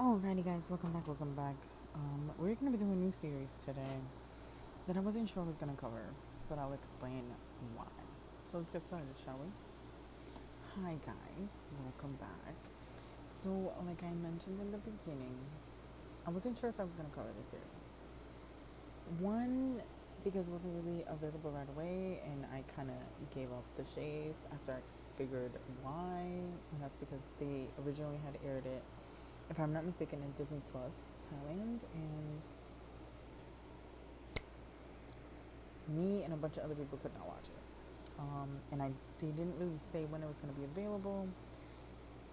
Alrighty guys, welcome back. We're gonna be doing a new series today that I wasn't sure I was gonna cover, but I'll explain why. So let's get started, shall we? Hi guys, welcome back. So like I mentioned in the beginning, I wasn't sure if I was gonna cover this series. One, because it wasn't really available right away and I kinda gave up the chase after I figured why, and that's because they originally had aired it, if I'm not mistaken, in Disney Plus Thailand, and me and a bunch of other people could not watch it. And they didn't really say when it was going to be available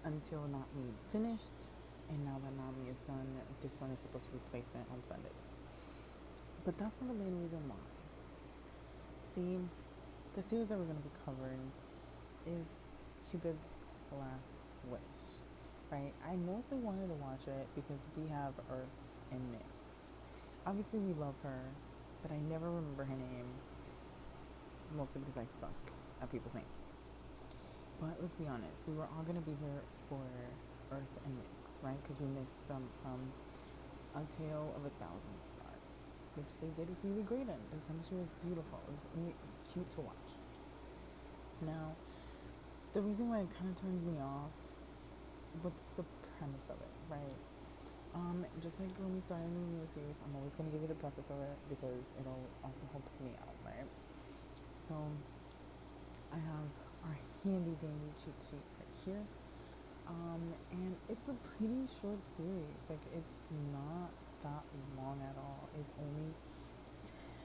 until Not Me finished, and now that Not Me is done, this one is supposed to replace it on Sundays. But that's not the main reason why. See, the series that we're going to be covering is Cupid's Last Wish, right? I mostly wanted to watch it because we have Earth and Nyx. Obviously, we love her, but I never remember her name, mostly because I suck at people's names. But let's be honest, we were all going to be here for Earth and Nyx, right? Because we missed them from A Tale of a Thousand Stars, which they did really great in. Their chemistry was beautiful. It was really cute to watch. Now, the reason why it kind of turned me off, what's the premise of it, right? Just like when we start a new series, I'm always going to give you the preface of it because it'll also helps me out, right? So I have our handy dandy cheat sheet right here. And it's a pretty short series. Like, it's not that long at all. It's only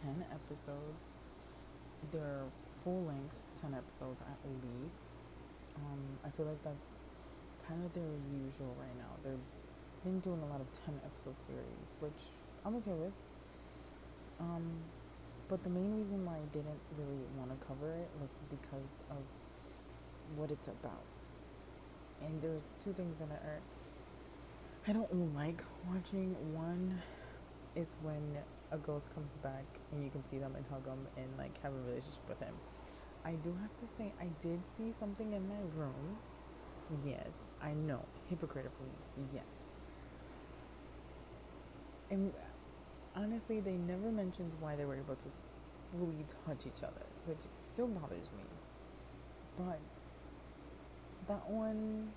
10 episodes. They're full length 10 episodes at least. I feel like that's kind of their usual right now. They've been doing a lot of 10 episode series, which I'm okay with. But the main reason why I didn't really want to cover it was because of what it's about. And there's two things that I don't like watching. One is when a ghost comes back and you can see them and hug them and like have a relationship with him. I do have to say I did see something in my room. Yes, I know, hypocritically, yes. And honestly, they never mentioned why they were able to fully touch each other, which still bothers me. But that one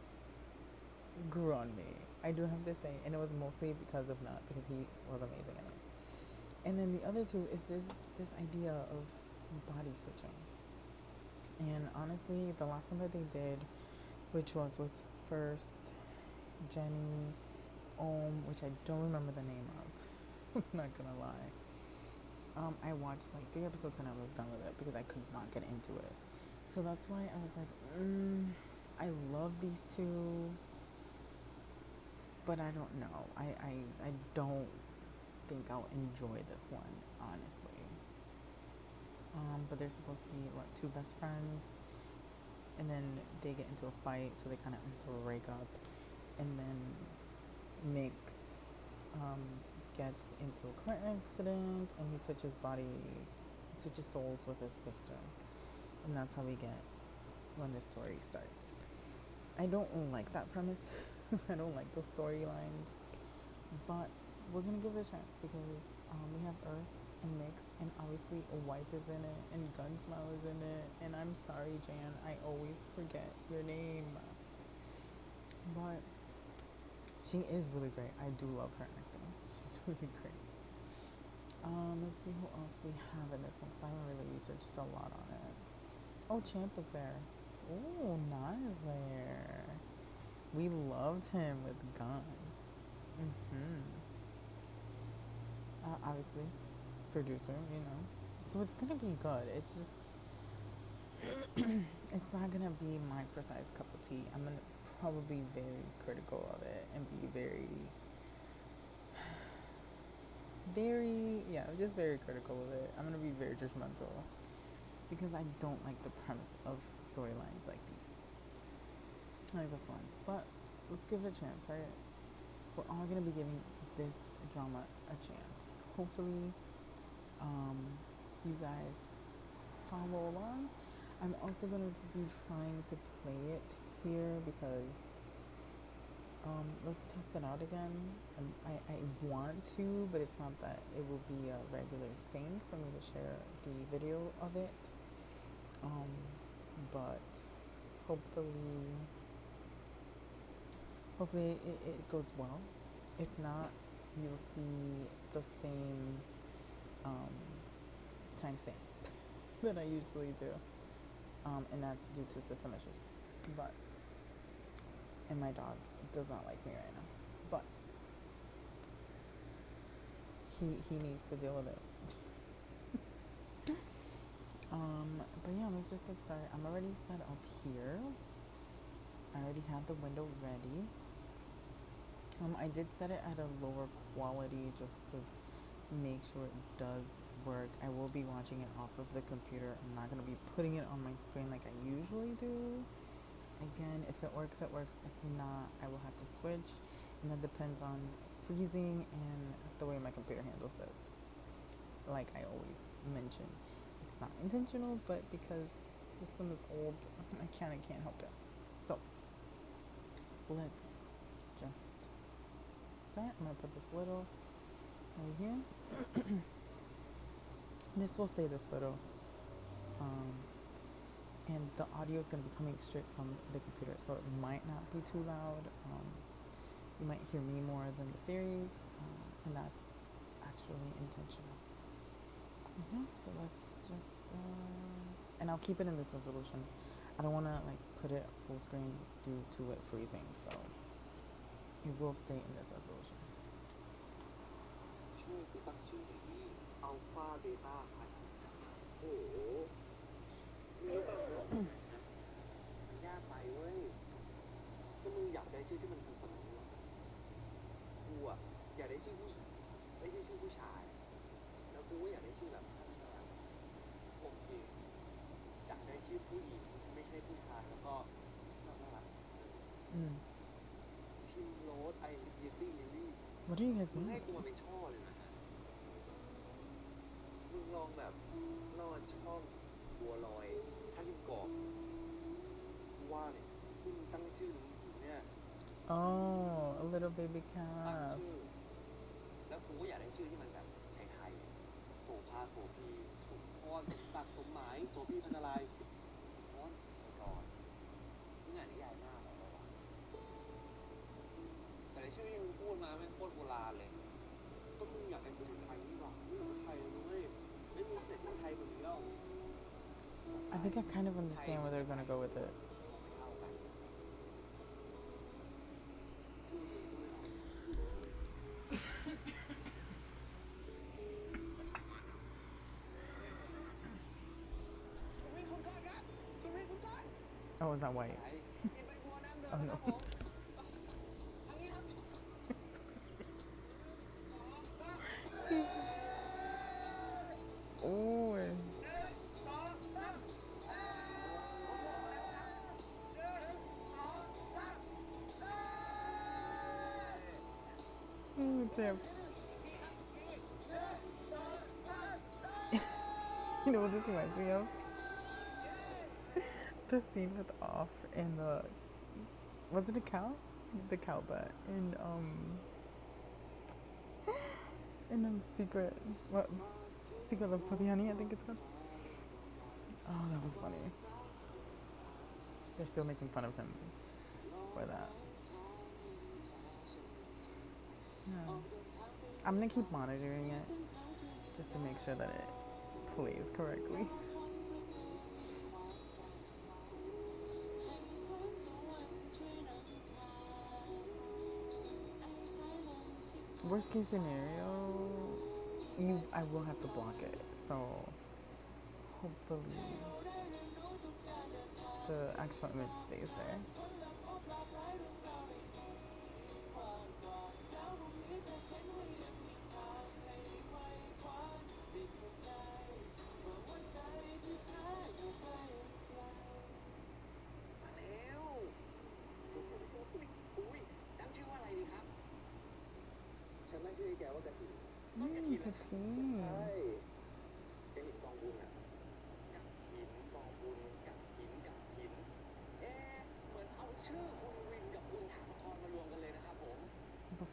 grew on me, I do have to say, and it was mostly because of Nut, because he was amazing in it. And then the other two is this idea of body switching. And honestly, the last one that they did, which was with first Jenny which I don't remember the name of. I'm not gonna lie. I watched like 3 episodes and I was done with it because I could not get into it. So that's why I was like, I love these two, but I don't know. I don't think I'll enjoy this one, honestly. But they're supposed to be what, two best friends, and then they get into a fight, so they kind of break up, and then Mix um, gets into a car accident, and he switches souls with his sister, and that's how we get when the story starts. I don't like that premise. I don't like those storylines, but we're gonna give it a chance because we have Earth and Mix, and obviously White is in it, and Gunsmile is in it, and I'm sorry, Jan, I always forget your name, but she is really great. I do love her acting. She's really great. Let's see who else we have in this one because I haven't really researched a lot on it. Oh, Champ is there. Oh, Na is there. We loved him with Gun. Obviously, producer, you know. So it's gonna be good. It's just, it's not gonna be my precise cup of tea. I'm gonna probably be very critical of it and be just very critical of it. I'm gonna be very judgmental because I don't like the premise of storylines like these, like this one. But let's give it a chance, right? We're all gonna be giving this drama a chance. Hopefully, you guys follow along. I'm also gonna be trying to play it here because let's test it out again. I want to, but it's not that it will be a regular thing for me to share the video of it. But hopefully, it goes well. If not, you'll see the same timestamp that I usually do, and that's due to system issues. But and my dog does not like me right now, but he needs to deal with it. But yeah, let's just get started. I'm already set up here. I already have the window ready. I did set it at a lower quality just to make sure it does work. I will be watching it off of the computer. I'm not going to be putting it on my screen like I usually do. Again, if it works, it works. If not, I will have to switch. And that depends on freezing and the way my computer handles this. Like I always mention, it's not intentional, but because the system is old, I can't help it. So let's just start. I'm gonna put this little right here. This will stay this little, and the audio is gonna be coming straight from the computer, so it might not be too loud. You might hear me more than the series, and that's actually intentional. So let's just, and I'll keep it in this resolution. I don't want to like put it full screen due to it freezing, so it will stay in this resolution. ช่วยกูตั้งชื่อหน่อยดิอัลฟาเบต้าพันโอ้โหมีหรือเปล่ามันยากไปเว้ยก็มึงอยากได้ชื่อที่มันทันสมัยหรอกูอ่ะอยากได้ชื่อผู้หญิงไม่ใช่ชื่อผู้ชายแล้วกูก็อยากได้ชื่อแบบโอเคอยากได้ชื่อผู้หญิงไม่ใช่ผู้ชายแล้วก็น่ารักพิมโรสไอริเยตี้ลิลลี่ What do you guys มึง need? ให้กูมาเป็นช่อเลยนะมึงลองแบบนอนช่องบัวลอยถ้าริมเกาะว่าเนี่ยที่มึงตั้งชื่อหนูเนี่ย Oh, a little baby ตั้ง calf. ชื่อแล้วกูก็อยากได้ชื่อที่มันแบบไทยๆโสภาโสพีสุพรตักสมหมายโสพีพันอะไรพรก่อนมึงอ่านนิยายหน้าของเราวะแต่ในชื่อที่มึงพูดมาแม่งโคตรโบราณเลยก็มึงอยากเป็นคนไทยนี่หว่ามึงเป็นไทยเลยเว้ยไม่มีแต่ที่ไทยคนเดียว I think I kind of understand where they're gonna go with it. Oh, is that white? Oh no. Oh. Ooh, Chip. You know what this reminds me of? The scene with Off and the, was it a cow? The cow butt in Secret, what? Secret Love Puppy Honey, I think it's called. Oh, that was funny. They're still making fun of him for that. Yeah. I'm gonna keep monitoring it just to make sure that it plays correctly. Worst case scenario, I will have to block it. So hopefully the actual image stays there.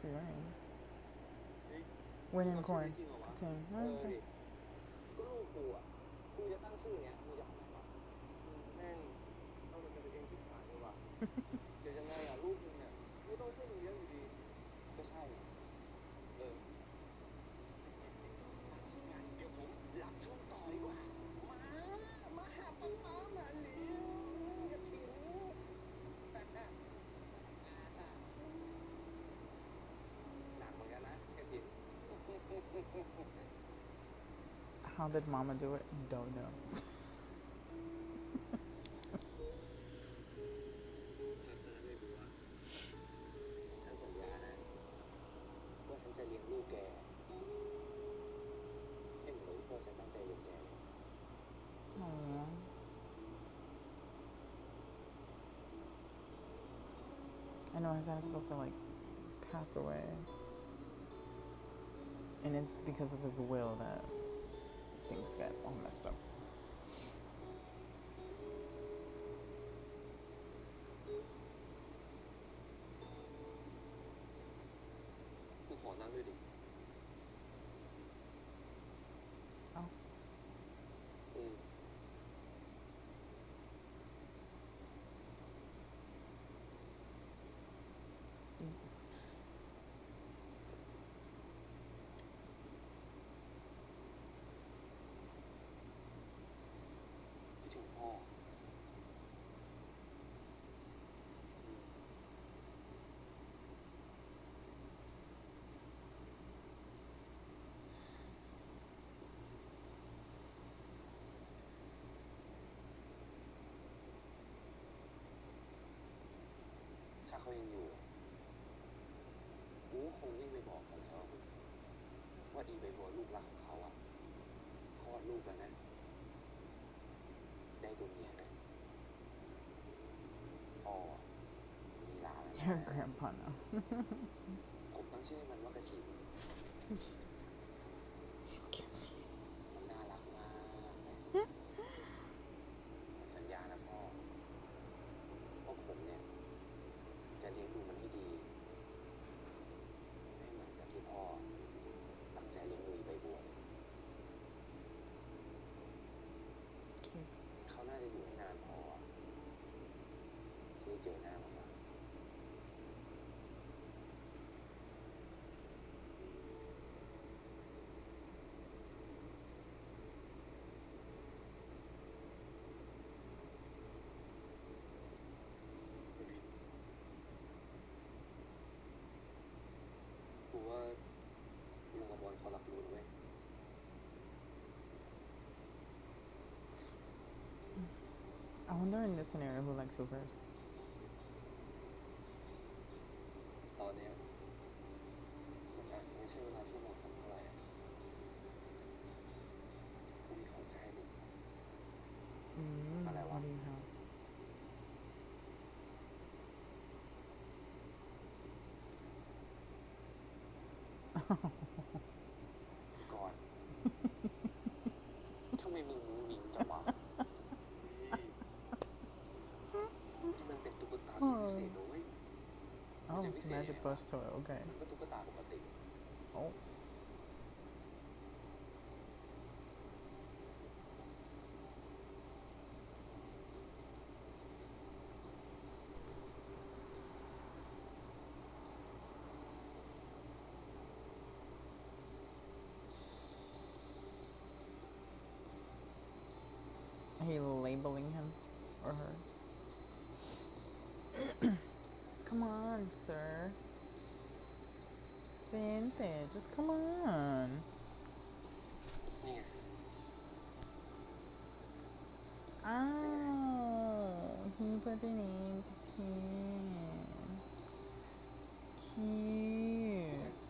for your names. เฮ้ย Win เอา and ชื่อ corn. นี้จริงเหรอวะ Continue. เอ Oh, อ okay. ดิก็ลูกกูอ่ะกูจะตั้งชื่อเนี้ยมึงจะเอาไหนวะแม่งเอาแต่ตัวเองชิบหายเลยว่ะ เดี๋ยวยังไงอ่ะลูกมึงเนี่ยไม่ต้องช่วยมึงเลี้ยงอยู่ดีก็ใช่เออเดี๋ยวผมรับช่วงต่อดีกว่ามาหาป๊าป๊ามาเลี้ยงอย่าทิ้งหนักเหมือนกันนะไอ้พิม How did Mama do it? Don't know. ไม่รู้ว่าฉันสัญญานะว่าฉันจะเลี้ยงลูกแกให้เหมือนที่พ่อฉันตั้งใจเลี้ยงแก Aww. I know his dad is supposed to like pass away, and it's because of his will that things get all messed up. กูขอนั่งด้วยดิ เอ้า อืม See. คิดถึงพ่อถ้าเขายังอยู่กูคงวิ่งไปบอกเขาแล้วว่าอีใบบัวลูกรักของเขาอ่ะคลอดลูกแล้วนะได้ตัวเมียนะพ่อมีหลานแล้วนะ Your grandpa now. ผมตั้งชื่อมันว่ากระถิ่น He's cute. มันน่ารักมากผมสัญญานะพ่อว่าผมเนี่ยจะเลี้ยงดูมันให้ดีให้เหมือนกับที่พ่อตั้งใจเลี้ยงดูอีใบบัว Cute. เขาน่าจะอยู่ให้นานพอที่ได้เจอหน้ามันมากูว่าลุงกับบอลเขารับรู้นะเว้ย I wonder in this scenario who likes who first. ตอนเนี้ยมันอาจจะไม่ใช่เวลาที่เหมาะสมเท่าไหร่กูมีของจะให้มึง อะไรวะ What do you have? ก่อน ทำไมมึงมุ้งมิ้งจังวะที่มันเป็นตุ๊กตาที่พิเศษด้วย Oh, it's a magic plush toy. Okay. มันก็ตุ๊กตาปกติ Oh. Are you labeling him or her? Come on, sir. Vintage, just come on. นี่ไง Oh, he put your name to 10. Cute.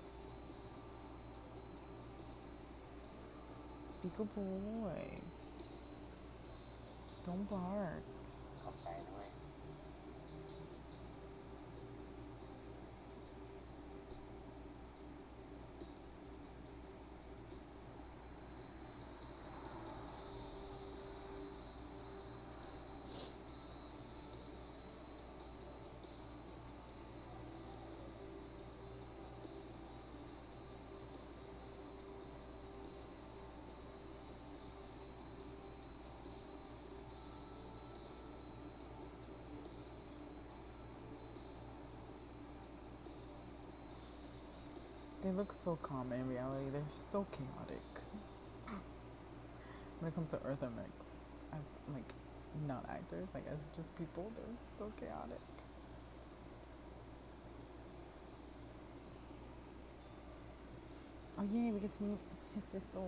Be good boy. Don't bark. ขอบใจนะเว้ย ก They look so calm, and in reality, they're so chaotic. When it comes to Earth and Mix, as like not actors, like as just people, they're so chaotic. Oh yay, we get to meet his sister.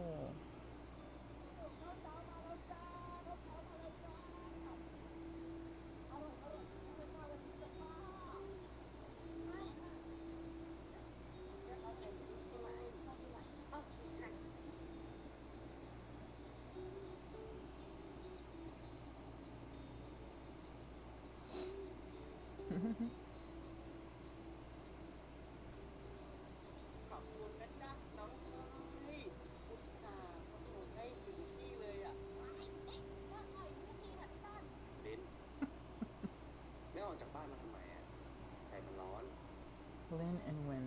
Lynn and Win.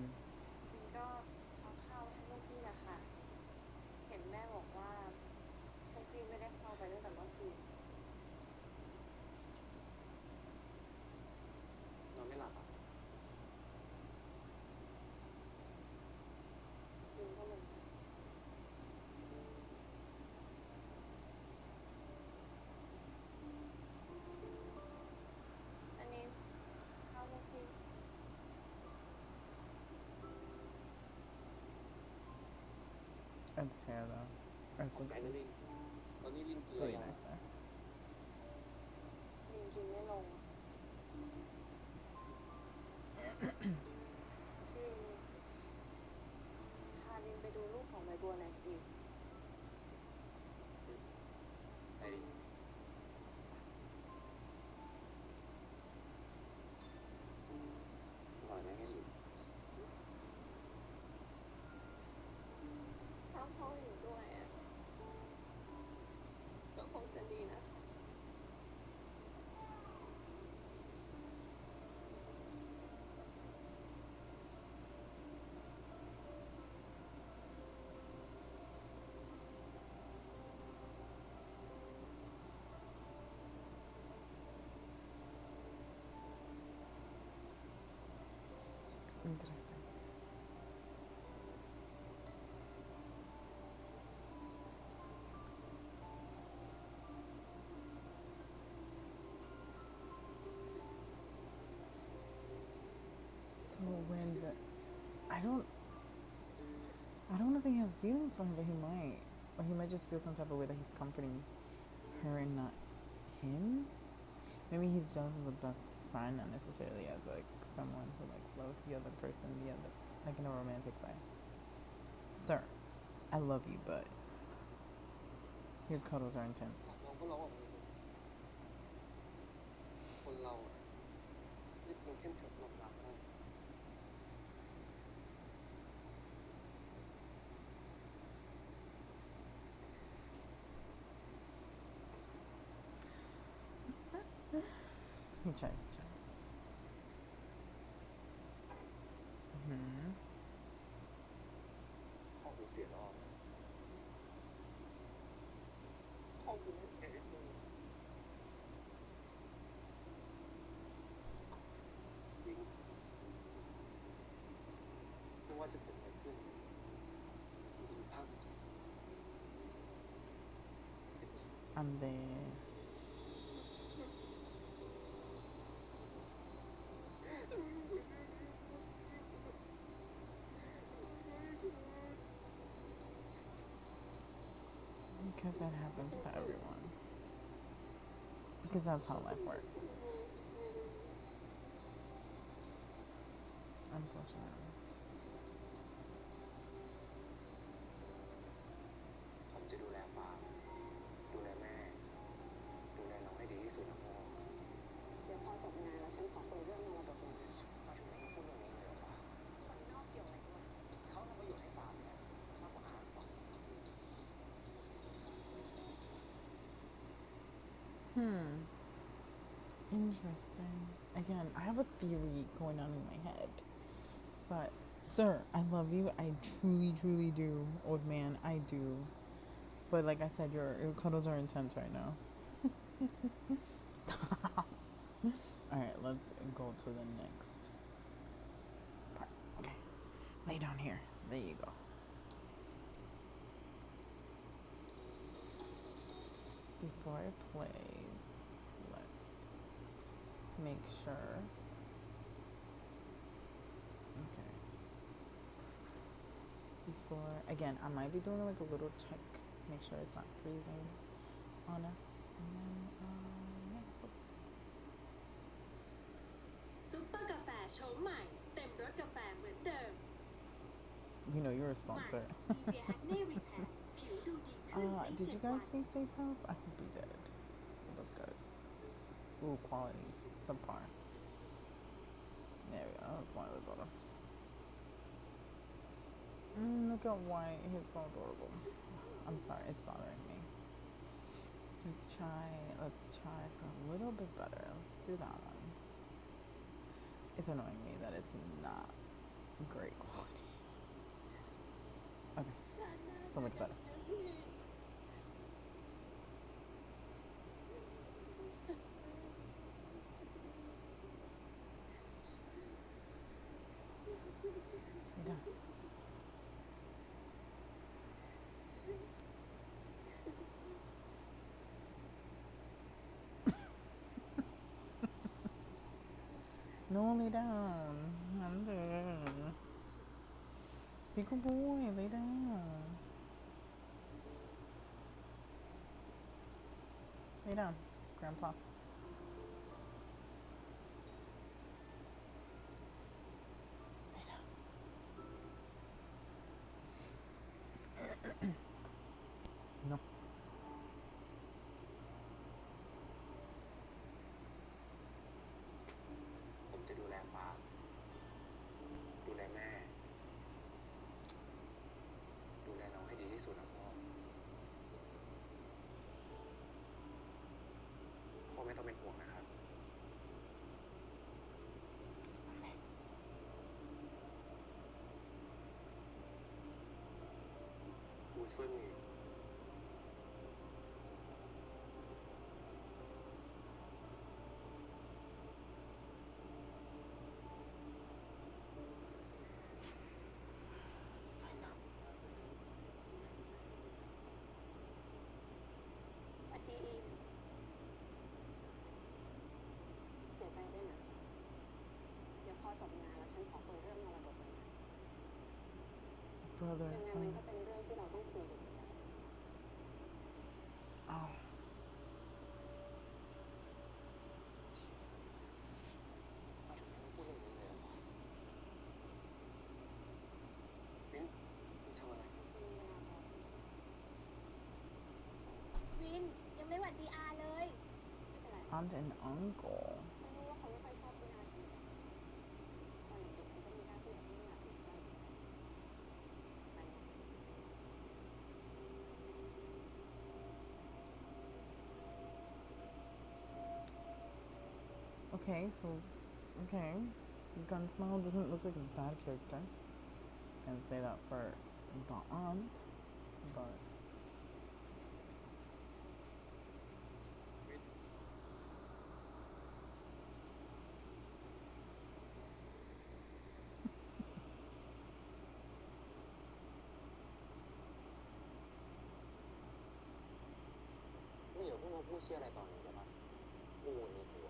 ก็เอาข้าวให้พวกพี่แหละค่ะเห็นแม่บอกว่าพวกพี่ไม่ได้เข้าไปตั้งแต่เมื่อคืนนอนไม่หลับอ่ะลืมก็เลยอันนี้ข้าวพวกพี่ Ed's hair though. Ed looks really nice there. ลินกินไม่ลงพี่พาลินไปดูรูปของใบบัวหน่อยสิไปดิอร่อยไหมแค่ลินถ้าพ่ออยู่ด้วยอ่ะก็คงจะดีนะคะ Interesting. So when I don't want to say he has feelings for him, but he might. Or he might just feel some type of way that he's comforting her and not him. Maybe he's jealous as a best friend, not necessarily as like someone who like loves the other person, like in a romantic way. Sir, I love you, but your cuddles are intense. คนเรารีบลงเข้มแข็งหลบหลับได้ He tries to chill. Mm-hmm. พ่อกูเสียรอบพ่อกูไม่แคร์มึงจริงไม่ว่าจะเกิดอะไรขึ้นมึงอยู่ข้างกู I'm there. Because that happens to everyone. Because that's how life works. Unfortunately. ผมจะดูแลฟาร์มดูแลแม่ดูแลน้องให้ดีที่สุดนะพ่อเดี๋ยวพ่อจบงานแล้วฉันขอคุยเรื่องมรดกหน่อยมาถึงต้องพูดเรื่องนี้เลยเหรอวะคนนอกเกี่ยวอะไรด้วยเขาทำประโยชน์ให้ฟาร์มเนี่ยมากกว่าอาหารสอง Interesting. Again, I have a theory going on in my head. But, sir, I love you. I truly, truly do. Old man, I do. But like I said, your cuddles are intense right now. Stop. Alright, let's go to the next part. Okay. Lay down here. There you go. Before it plays, let's make sure. Okay. Before, again, I might be doing like a little check, make sure it's not freezing on us. And then, yeah, let's go. ซุปเปอร์กาแฟโฉมใหม่เต็มรสกาแฟเหมือนเดิม You know you're a ใหม่ sponsor. Nivea Acne Repair ผิวดูดีขึ้นใน Did 7 you วั guys น see Safe House? I hope you did. It was good. Ooh, quality. Subpar. There we go. That's slightly better. Look at white. He's so adorable. I'm sorry, it's bothering me. Let's try for a little bit better. Let's do that one. It's annoying me that it's not great quality. Okay, so much better. You're done. No, lay down. I'm done. Be a good boy, lay down. Lay down, Grandpa. Lay down. No. ผมจะดูแลฟ้าดูแลแม่ ดูแลน้องให้ดีที่สุดนะพ่อ พ่อไม่ต้องเป็นห่วงนะครับ กูช่วยมึงอยู่ สวัสดีอินเสียใจด้วยนะ เดี๋ยวพอจบงานแล้วฉันขอคุยเรื่องมรดกเลยนะ Brother. ยังไงมันก็เป็นเรื่องที่เราต้องคุยกันอยู่แล้ว Oh. พูดอย่างนี้เลยเหรอมิ้นมึงทำอะไร วินยังไม่หวัดดีอาเลยไม่เป็นไร Aunt and uncle. ฉันรู้ว่าเขาไม่ค่อยชอบพี่นาใช่ไหมตอนเด็กๆฉันก็มีหน้าที่แบบไม่อยากอยู่ใกล้ไปนะ Okay, so, okay. Gunsmile doesn't look like a bad character. And say that for the aunt, but นี่อย่าเพิ่งมาพูดเชื่ออะไรตอนนี้ได้ปะกูมีหัว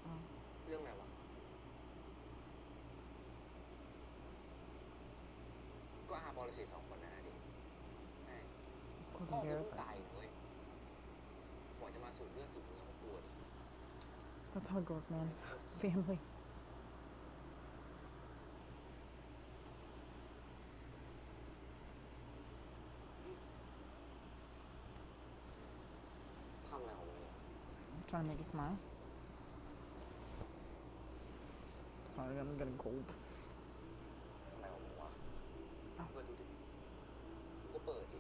oh, เรื่องอะไรวะ ก็อาบอลสิสองคนนะดิแม่ง cool พ่อ the กูเพิ่ง parasites. ตายเว้ยกว่าจะมาสูบเลือดสูบเนื้อของกูดิ That's how it goes, man. Family. ทำอะไรของมึงเนี่ย I'm trying to make you smile. Sorry, I'm getting cold. ทำอะไรของมึงวะ อ้าว เปิดดูดิก็เปิดดิ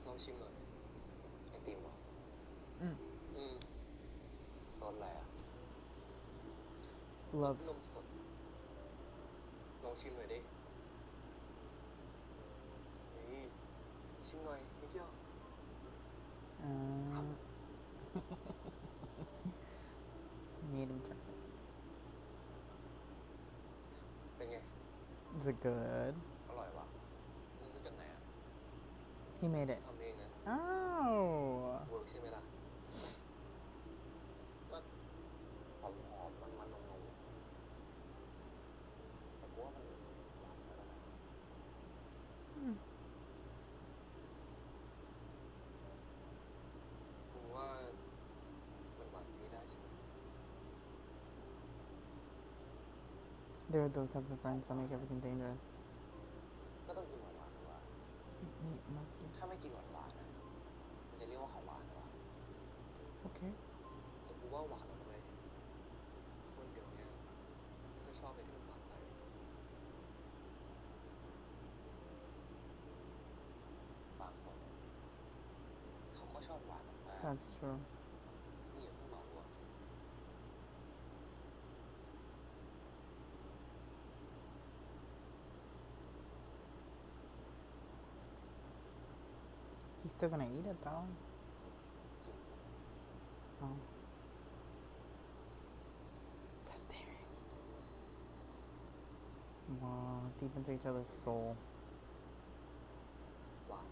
ลองชิมหน่อย ไอติมเหรอ Mm. รสอะไรอ่ะ Love. นมสด ลองชิมหน่อยดินี่ชิมหน่อยนิดเดียว Uh, Is it good? อร่อยว่ะนี่ซื้อจากไหนอ่ะ He made it. ทำเองนะ Oh. เวิร์กใช่ไหมล่ะ ก็หอมๆมันๆนมๆแต่กูว่ามันหวานไปแล้วนะ Hmm. กูว่ามันหวานนี้ได้ใช่ไหม There are those types of friends that make everything dangerous. ก็ต้องกินหวานๆหรือว่า Sweet meat must be ถ้าไม่กินหวานๆนะมันจะเรียกว่าของหวานหรือวะ okay. แต่กูว่าหวานแล้วเลยคนเดี๋ยวนี้ก็ชอบอะไรที่มันหวานไปบางคนเนี่ยเขาก็ชอบหวานมาก That's true. ๆนี่อย่าเพิ่งเหมารวม He's still gonna eat it though. จริง Oh. That's daring. Wow, deep into each other's soul. หวาน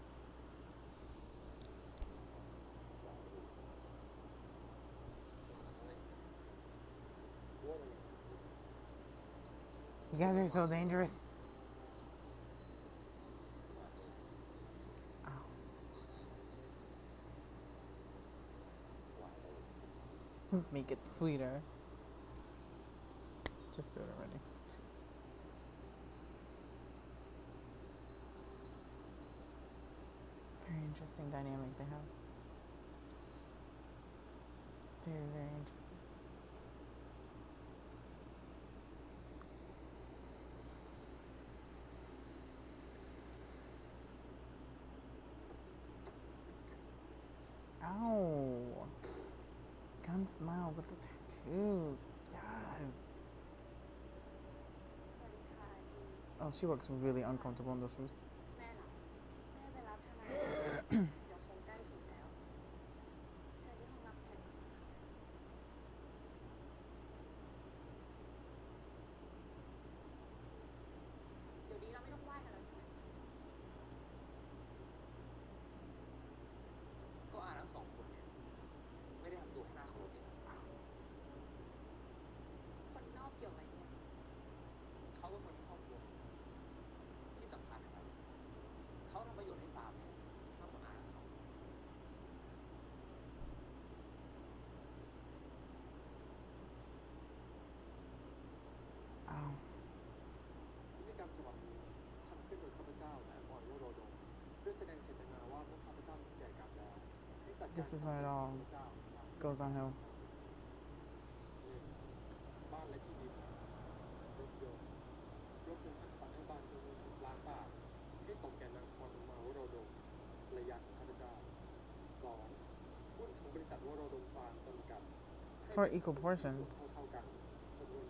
หวานดีหวานเลยกูว่ามัน You guys are so dangerous. หวานเลย Ow. หวานเลย Make it sweeter. Just do it already. Very interesting dynamic they have. Very, very interesting. Ow. Gun smile with the tattoos. Yes. สวัสดีค่ะดี Oh, she looks really uncomfortable in those shoes. แม่หลับแม่ไปรับทนายเดี๋ยวคงใกล้ถึงแล้วเชิญที่ห้องรับแขกก่อนนะคะเดี๋ยวนี้เราไม่ต้องไหว้กันแล้วใช่ไหม ก็อาทั้งสองคนเนี่ยไม่ได้ทำตัวให้น่าเคารพเลย คนนอกเกี่ยวอะไรเนี่ย เขาเป็นคนในครอบครัวที่สำคัญนะครับเขาทำประโยชน์ให้ฟาร์มเนี่ยมากกว่าอาทั้งสอง Ow. พิธีกรรมฉบับนี้ทำขึ้นโดยข้าพเจ้าและออยโรโดเพื่อแสดงเจตนาว่าเมื่อข้าพเจ้าถึงแก่กรรมแล้วให้จัดการ This is when it all goes on him. บ้านและที่ดินรถยนต์อัดปันให้บ้านจำนวน10 ล้านบาทให้ตกแก่นางพรมาวโรโดมภรรยาของข้าพเจ้า 2. หุ้นของบริษัทวโรดมฟาร์มจำกัด For equal portions. เท่ากันจำนวน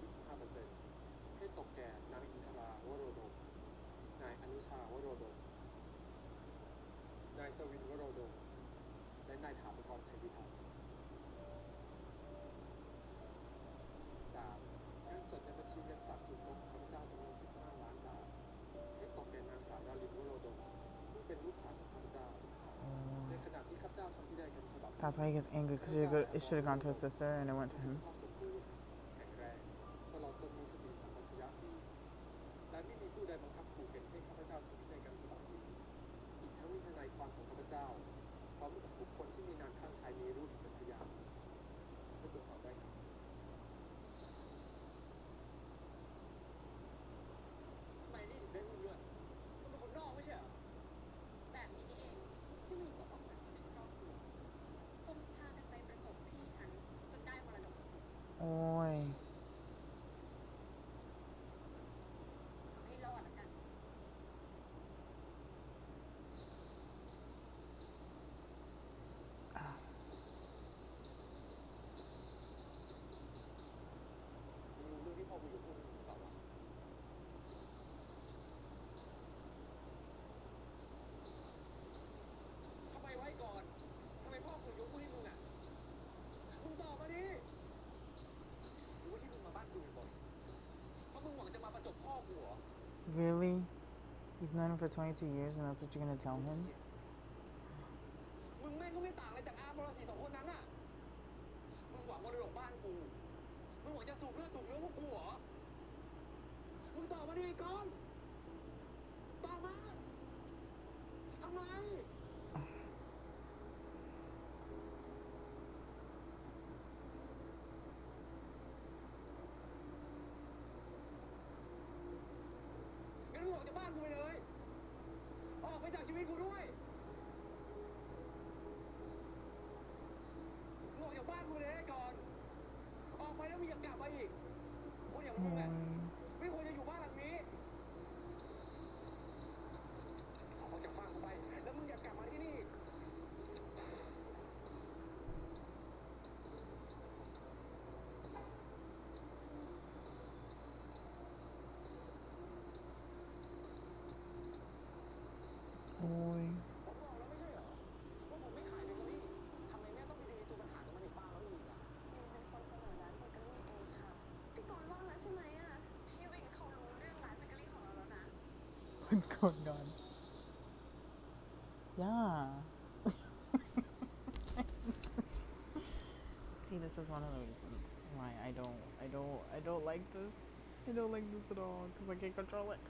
25% ให้ตกแก่นางอินทราวโรดมนายอนุชาวโรดมนายสวินวโรดมและนายถาปกรชัยพิทักษ์ 3. เงินสดในบัญชีเงินฝากส่วนตัวของข้าพเจ้าจำนวน15 ล้านบาทให้ตกแก่นางสาวดารินวโรดมผู้เป็นลูกสาวของข้าพเจ้า ในขณะที่ข้าพเจ้าทำพินัยกรรมฉบับ That's why he gets angry because it should have gone to his sister and it went to สุข him. ภาพสมบูรณ์แข็งแรงตลอดจนมีสติสัมปชัญญะดีและไม่มีผู้ใดบังคับขู่เข็นให้ข้าพเจ้าทำพินัยกรรมฉบับนี้อีกทั้งมีทนายความของข้าพเจ้าพร้อมกับบุคคลที่มีนามข้างใครมีรูปเป็นพยานเพื่อตรวจสอบได้ครับ ทำไมนี่ถึงได้หุ้นด้วยมันเป็นคนนอกไม่ใช่เหรอแบบนี้นี่เองที่มีหัวออกจากคนในครอบครัวคงพากันไปประจบพี่ฉันจนได้มรดกสิ You've known him for 22 years and that's what you're gonna tell him? มึงแม่งก็ไม่ต่างอะไรจากอาบรสีสองคนนั้นน่ะมึงหวังมรดกบ้านกูมึงหวังจะสูบเลือดสูบเนื้อพวกกูเหรอมึงตอบมาดิไอ้ก้อนตอบมาทำไมงั้นมึงออกจากบ้านกูไปเลยออกไปจากชีวิตกูด้วยมึงออกจากบ้านกูไปเลยก่อนออกไปแล้วมึงอย่ากลับมาอีกคนอย่างมึงเนี่ยไม่ควรจะอยู่บ้านหลังนี้ออกจากบ้านกูไปแล้วมึงอย่ากลับมาที่นี่ โอ้ย ผมบอกแล้วไม่ใช่เหรอว่าผมไม่ขายเบเกอรี่ทำไมแม่ต้องไปดีตัวปัญหากับมันอีกฟางแล้วอีกอ่ะ วินเป็นคนเสนอร้านเบเกอรี่เองค่ะพี่กรณ์ว่างแล้วใช่ไหมอ่ะพี่วินเขารู้เรื่องร้านเบเกอรี่ของเราแล้วนะ What's going on? Yeah. See, this is one of the reasons why I don't like this. I don't like this at all because I can't control it.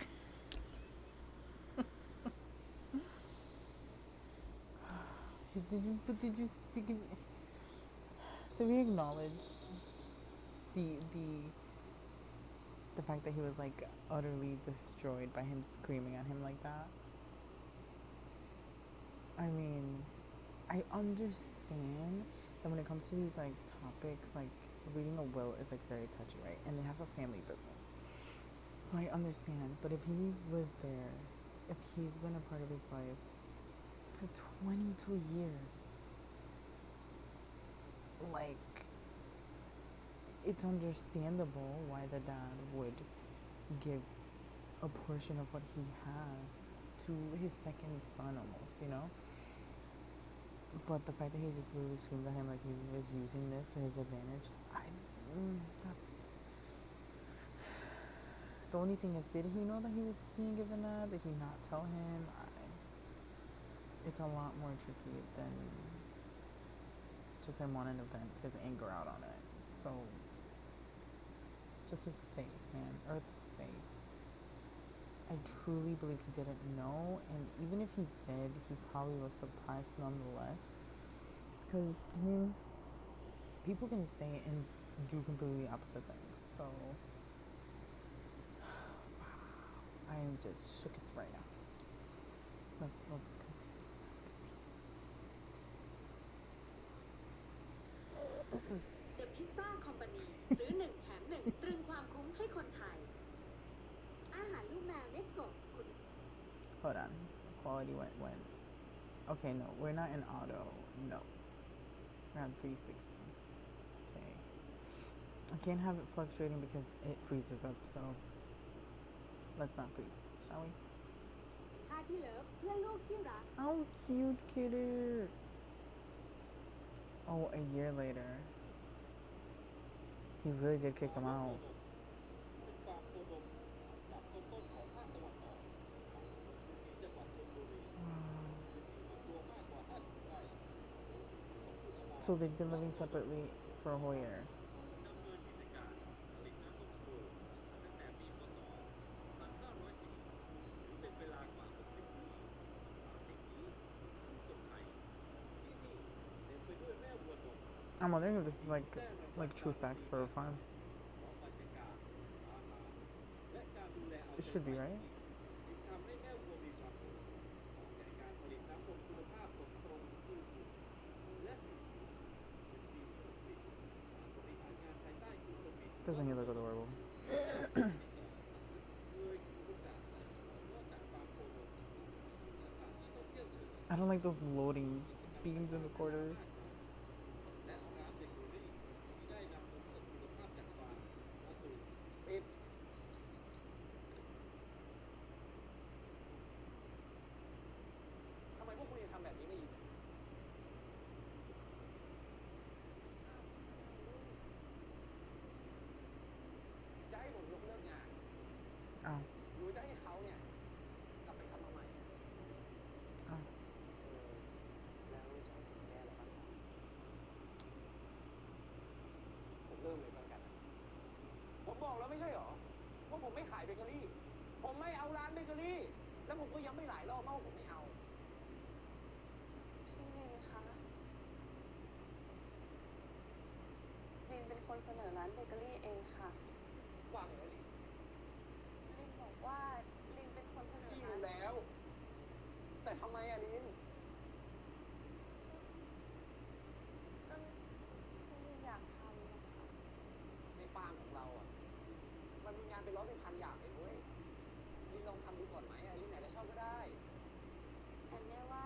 Did we acknowledge the fact that he was like utterly destroyed by him screaming at him like that? I mean, I understand that when it comes to these like topics, like reading a will is like very touchy, right? And they have a family business. So I understand, but if he's lived there, if he's been a part of his life for 22 years, like, it's understandable why the dad would give a portion of what he has to his second son almost, you know? But the fact that he just literally screamed at him like he was using this to his advantage, that's... The only thing is, did he know that he was being given that? Did he not tell him? It's a lot more tricky than just him wanting to vent his anger out on it. So, just his face, man. Earth's face. I truly believe he didn't know, and even if he did, he probably was surprised nonetheless. Because, I mean, people can say and do completely opposite things. So, I am just shook it right now. Let's continue. The Pizza Company ซื้อ1แถม1ตรึงความคุ้มให้คนไทยอาหารลูกแมวเน็ตกบคุณ Hold on. Quality went when? Okay, no, we're not in auto. No. We're on 360. Okay. I can't have it fluctuating because it freezes up, so let's not freeze, shall we? ค่าที่เลิฟเพื่อลูกที่รัก How cute, kidder. Oh, a year later. He really did kick him out. So they've been living separately for a whole year. I'm wondering if this is like true facts for a farm. It should be, right? Doesn't he look adorable? I don't like those loading beams in the quarters. ทำไมพวกคุณยังทำแบบนี้ไม่หยุดจะให้ผมยกเลิกงาน Oh. หรือจะให้เขาเนี่ยกลับไปท เบเกอรี่ผมไม่เอาร้านเบเกอรี่แล้วผมก็ย้ำไม่หลายรอบมากว่าผมไม่เอา พี่ลินคะลินเป็นคนเสนอร้านเบเกอรี่เองค่ะ ว่าไงนะลิน ลินบอกว่าลินเป็นคนเสนอ พี่ ร้า รู้ น แล้ว แต่ทำไมอะลิน ก็ลินอยากทำนะคะ ในฟาร์มของเราอ่ะมันมีงานเป็นร้อยเป็นพันอย่างเลยเว้ยลินลองทำดูก่อนไหมอะลินอาจจะชอบก็ได้ แต่แม่ว่า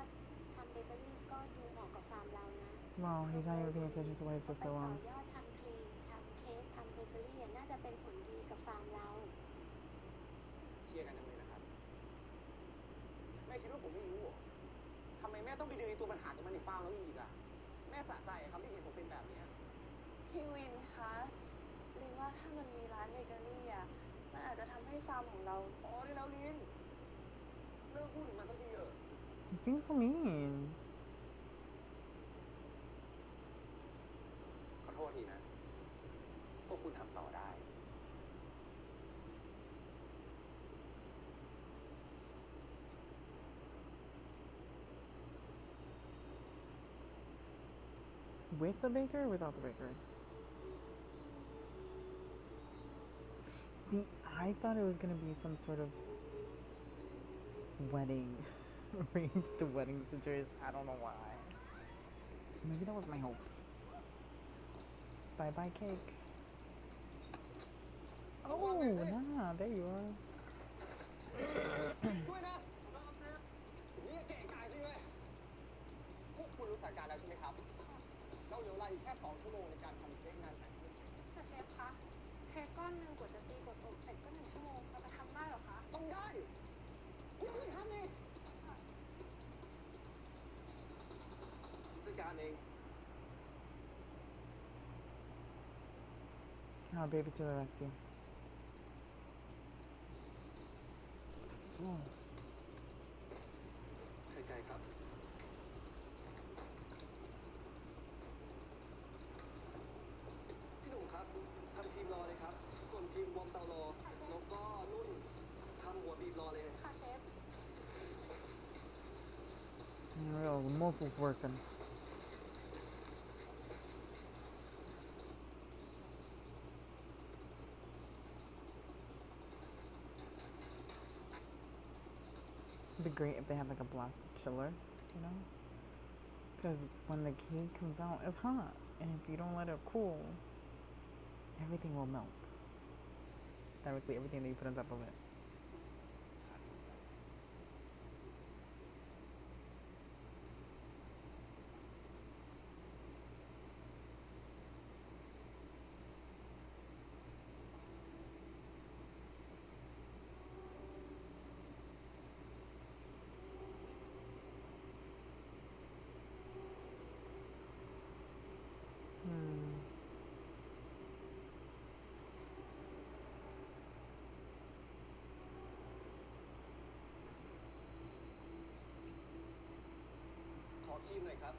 ทำเบเกอรี่ก็ดูเหมาะกับฟาร์มเรานะ Well, he's not even paying attention to what his ก็ไป sister ต่อ wants. ยอดทำครีมทำเค้กทำเบเกอรี่น่าจะเป็นผลดีกับฟาร์มเรา เชียร์กันจังเลยนะครับแม่คิดว่าผมไม่รู้เหรอทำไมแม่ต้องไปดึงไอ้ตัวปัญหาจากมันในฟาร์มเราอีกอะแม่สะใจอะครับที่เห็นผมเป็นแบบเนี้ย พี่วินคะลินว่าถ้ามันมีร้านเบเกอรี่อ่ะมันอาจจะทำให้ฟาร์มของเรา พอได้แล้วลินเลิกพูดถึงมันสักทีเถอะ He's being so mean. ขอโทษทีนะ พวกคุณทำต่อได้ With the baker or without the baker? See, I thought it was gonna be some sort of wedding, arranged wedding situation. I don't know why. Maybe that was my hope. Bye bye cake. Oh, nah, there you are. ด้วยนะนี่เก่งกาจริงเลยพวกคุณรู้สถานการณ์แล้วใช่ไหมครับ เราเหลือเวลาอีกแค่2 ชั่วโมงในการทำเค้กงานแต่ง แต่เชฟคะเค้กก้อนหนึ่งกว่าจะตีกว่าอบเสร็จก็1 ชั่วโมงเราจะทำได้เหรอคะ ต้องได้คุณไม่ทำเองจัดการเอง Oh, baby to the rescue. So, ไกลๆครับ พี่หนุ่มครับ ทำทีมรอเลยครับ ส่วนทีมวอร์มเตารอ แล้วก็นุ่นทำหัวบีบรอเลย ค่ะเชฟ real muscles working. It'd be great if they had like a blast chiller, you know? Because when the cake comes out, it's hot. And if you don't let it cool, everything will melt. Directly, everything that you put on top of it. Hmm. ขอครีมหน่อยครับ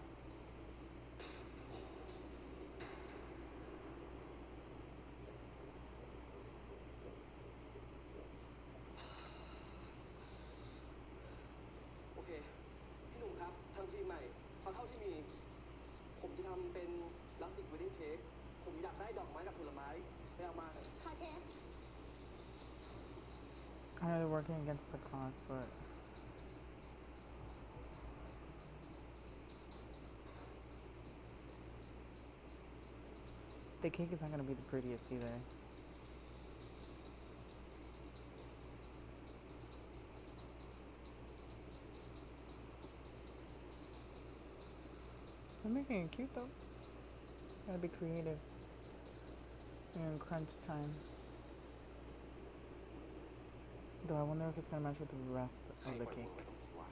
โอเค พี่หนุ่มครับ ทำครีมใหม่เอาเท่าที่มี ผมจะทำเป็นลาสติกเวดดิ้งเค้ก ผมอยากได้ดอกไม้กับผลไม้ไปเอามา ค่ะเชฟ I know they're working against the clock, but the cake is not going to be the prettiest either. They're making it cute though. Gotta be creative. And crunch time. Though I wonder if it's gonna match with the rest ใคร of the ปล่อยมือ cake. ไว้ตรงนี้วะ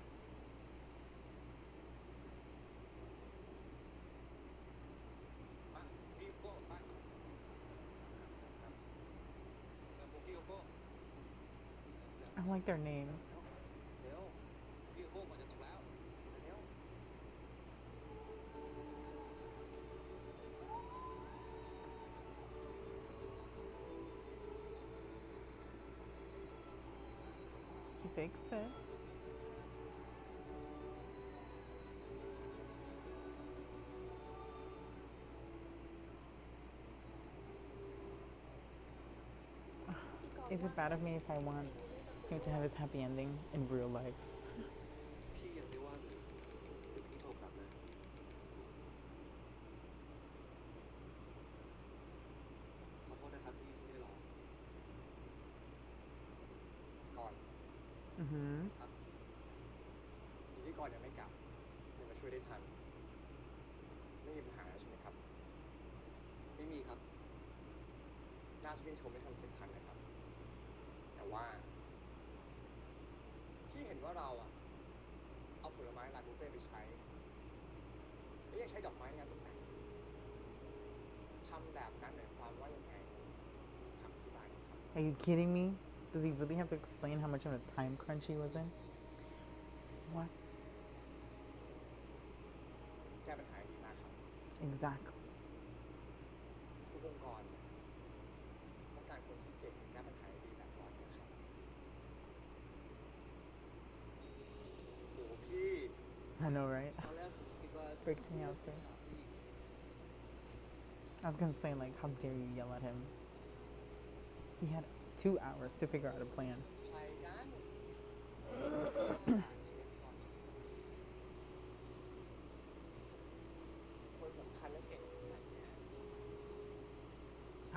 มาพี่โก้มาพี่โก้ I like their names. เร็วพี่โก้ก่อนจะตกแล้วเร็ว I fixed it. Is it bad of me if I want him to have his happy ending in real life? พี่ยังไม่ว่างเลยเดี๋ยวพี่โทรกลับนะขอโทษนะครับพี่ที่ไม่รอ ก่อน Mm-hmm. ครับดีที่ก่อนยังไม่กลับยังมาช่วยได้ทันไม่มีปัญหาใช่ไหมครับ ไม่มีครับ น่าชื่นชมไม่ทำเสร็จทันนะครับ แต่ว่าพี่เห็นว่าเราเอาผลไม้ร้านบุฟเฟ่ต์ไปใช้แล้วยังใช้ดอกไม้ในงานตกแต่งทำแบบนั้นหมายความว่ายังไงคำอธิบายหน่อยครับ Are you kidding me? Does he really have to explain how much of a time crunch he was in? What? แก้ปัญหาดีมากครับ Exactly. ทุกองค์กรต้องการคนที่เก่งแก้ปัญหาดีแบบก่อนนะครับ โหพี่ I know, right? ตอนแรกผมคิดว่า Freaked me out too. I was gonna say, like, how dare you yell at him? He had 2 hours to figure out a plan. ใครกันคนสำคัญและเก่งขนาดเนี้ย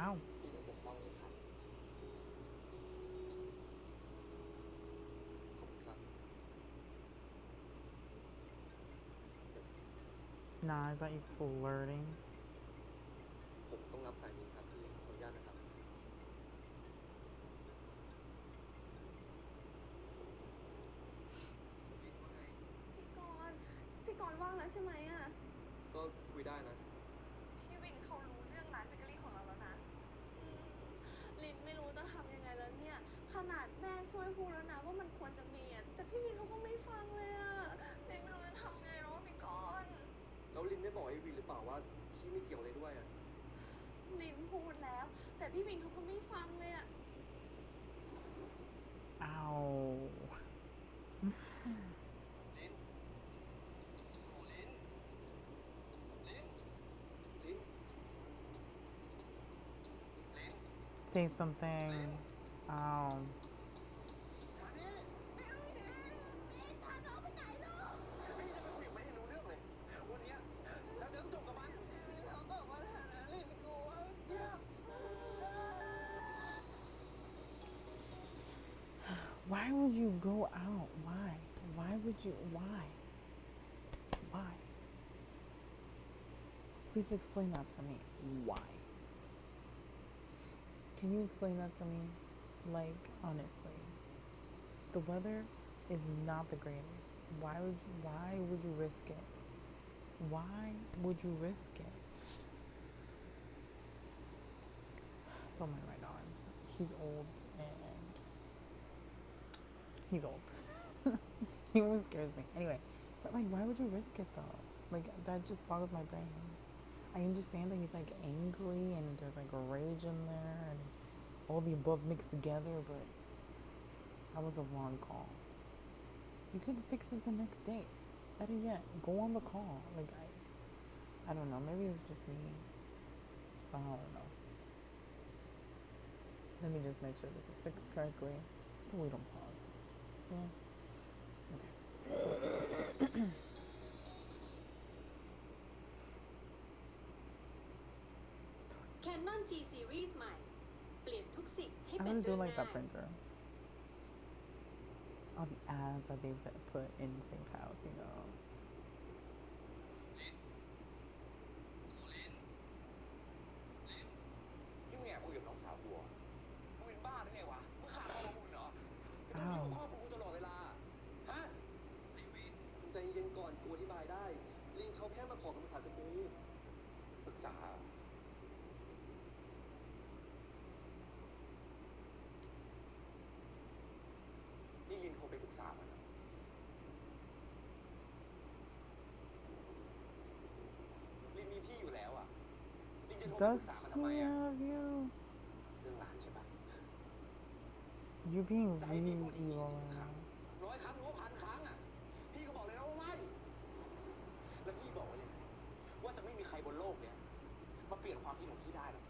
Ow. พี่ต้องปกป้องเลยครับ ขอบคุณครับ Nah, is that you flirting? ผมต้องรับสายนี้ครับพี่ขออนุญาตนะครับ พี่กรณ์ว่างแล้วใช่ไหมอ่ะ ก็คุยได้นะ พี่วินเขารู้เรื่องร้านเบเกอรี่ของเราแล้วนะลินไม่รู้จะทำยังไงแล้วเนี่ย ขนาดแม่ช่วยพูดแล้วนะว่ามันควรจะมีอ่ะ แต่พี่วินเขาก็ไม่ฟังเลยอ่ะลินไม่รู้จะทำไงแล้วพี่กรณ์ แล้วลินได้บอกไอ้วินหรือเปล่าว่าพี่ไม่เกี่ยวอะไรด้วยอ่ะ ลินพูดแล้ว แต่พี่วินเขาก็ไม่ฟังเลยอ่ะ Ow. ลินโอ้ลิน ลิน ลิน ลิน Say something. Ow. มาดิพี่จะไปคุยกับไม่ให้รู้เรื่องเลย วันเนี้ยเราจะต้องจบกับมัน เขาบอกว่าฐานะลินกลัวเนี่ย Why would you go out? Why? Why would you? Why? Why? Please explain that to me. Why? Can you explain that to me? Like, honestly. The weather is not the greatest. Why would you risk it? Why would you risk it? Don't mind my dog. He's old and he's old. He always scares me. Anyway, but like, why would you risk it though? Like, that just boggles my brain. I understand that he's like angry and there's like a rage in there and all the above mixed together, but that was a wrong call. You could fix it the next day. Better yet, go on the call. Like, I don't know. Maybe it's just me. I don't know. Let me just make sure this is fixed correctly. So we don't pause. Yeah. Okay. Canon G Series ใหม่ เปลี่ยนทุกสิ่งให้ I เป็น really เรื่ do อง like ง่า that ย printer. All the ads that they've put in Safe House, you know. ลินโอ้ลิน ลิน นี่มึงแอบคุยกับน้องสาวกูเหรอมึงเป็นบ้าหรือไงวะ มึงขาดความอบอุ่นเหรอไม่ต้องอยู่กับครอบครัวกูตลอดเวลา ฮะ ไอ้วินมึงใจเย็นก่อนกูอธิบายได้ ลินเขาแค่มาขอคำปรึกษาจากกู ปรึกษา นี่ลินโทรไปปรึกษามันเหรอลินมีพี่อยู่แล้วอ่ะ ลินจะโทรไปปรึ Does กษามัน he ทำไมอ่ะ have you? เรื่องหลานใช่ปะ You're being จะให้พี่ really พูดอีกกี่ evil สิบ right ครั้ง now. เปลี่ยนความคิดของพี่ได้หรอก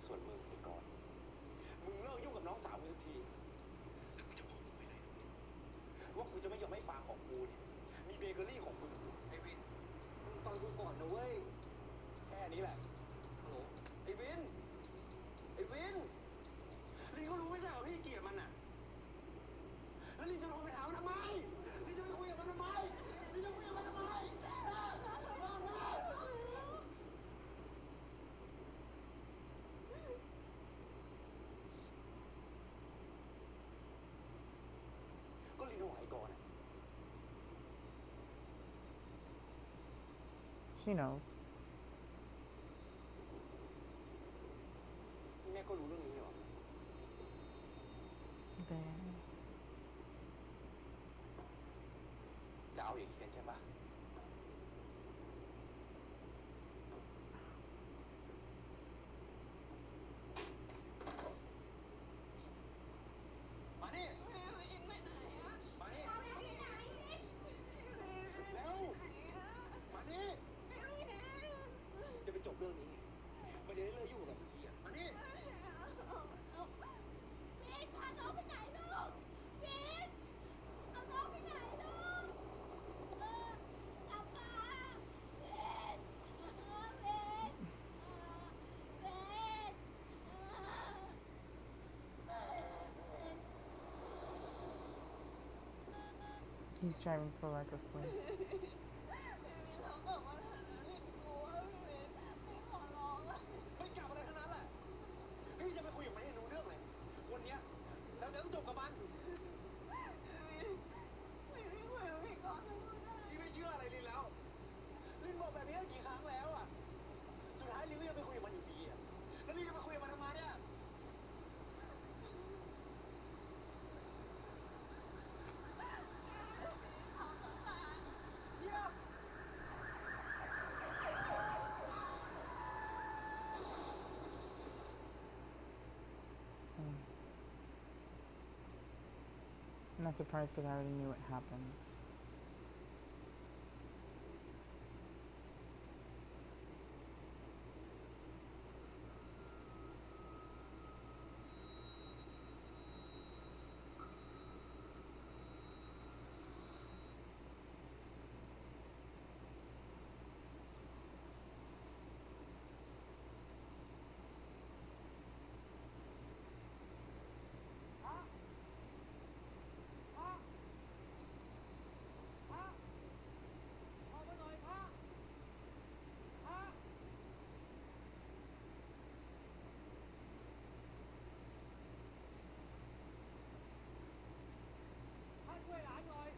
ส่วนมึงไอ้กอนมึงเลิกยุ่งกับน้องสาวมึงสักทีแล้วกูจะบอกมึงไว้เลยนะว่ากูจะไม่ยอมให้ฟาร์มของกูเนี่ยมีเบเกอรี่ของมึงไอ้วินมึงฟังกูก่อนนะเว้ยแค่นี้แหละฮัลโหลไอ้วินลินก็รู้ไม่ใช่เหรอพี่เกลียดมันอ่ะแล้วลินจะโทรไปหามันทำไมลินจะไปคุยกับมันทำไมลินจะคุยกับมันทำไมก็ลินเอาไว้ก่อนอ่ะ She knows. แม่ก็รู้เรื่องนี้เหรอ There. จะเอาอย่างนี้กันใช่ปะมานี่ อินไปไหนอะ มานี่ ไปไหน เร็ว มานี่ จะไปจบเรื่องนี้ไงมันจะได้เลิกยุ่งกับเราสักทีอ่ะ มานี่ วินพาน้องไปไหนลูกวินเอาน้องไปไหนลูกกลับมาวินHe's driving so recklessly. เรากลับมาเถอะนะวินกลัววินขอร้องอะ ไม่กลับอะไรทั้งนั้นแหละ พี่จะไปคุยกับมันให้รู้เรื่องเลย วันเนี้ยเราจะต้องจบกับมัน วินไม่คุยกับพี่ก่อนนะลูกนะ พี่ไม่เชื่ออะไรลินแล้ว ลินบอกแบบนี้กี่ครั้งแล้วอ่ะ สุดท้ายลินก็ยังไปคุยกับมันอยู่ดีอ่ะ แล้วลินจะไปคุยกับมันทำไมเนี่ย เดี๋ยว I'm not surprised because I already knew it happens.ช่วยหลานหน่อย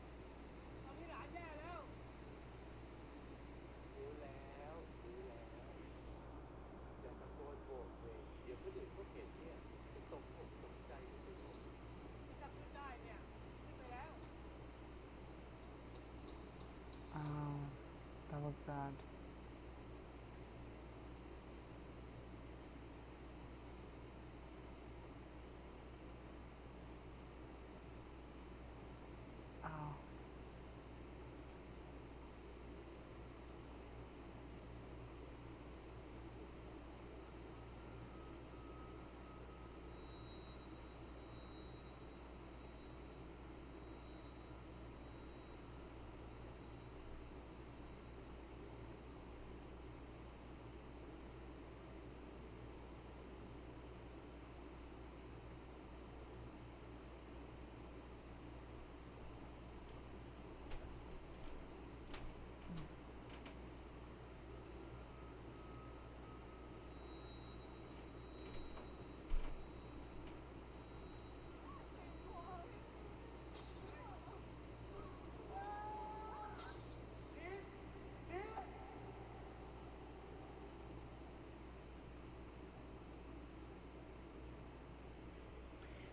ตอนนี้หลานแย่แล้ว รู้แล้วอย่าตะโกนโบกเวกเดี๋ยวคนอื่นเขาเห็นเนี่ยจะตกอกตกใจไม่ใช่ผม ถ้าขึ้นได้เนี่ย ขึ้นไปแล้ว Oh, that was bad. Oh.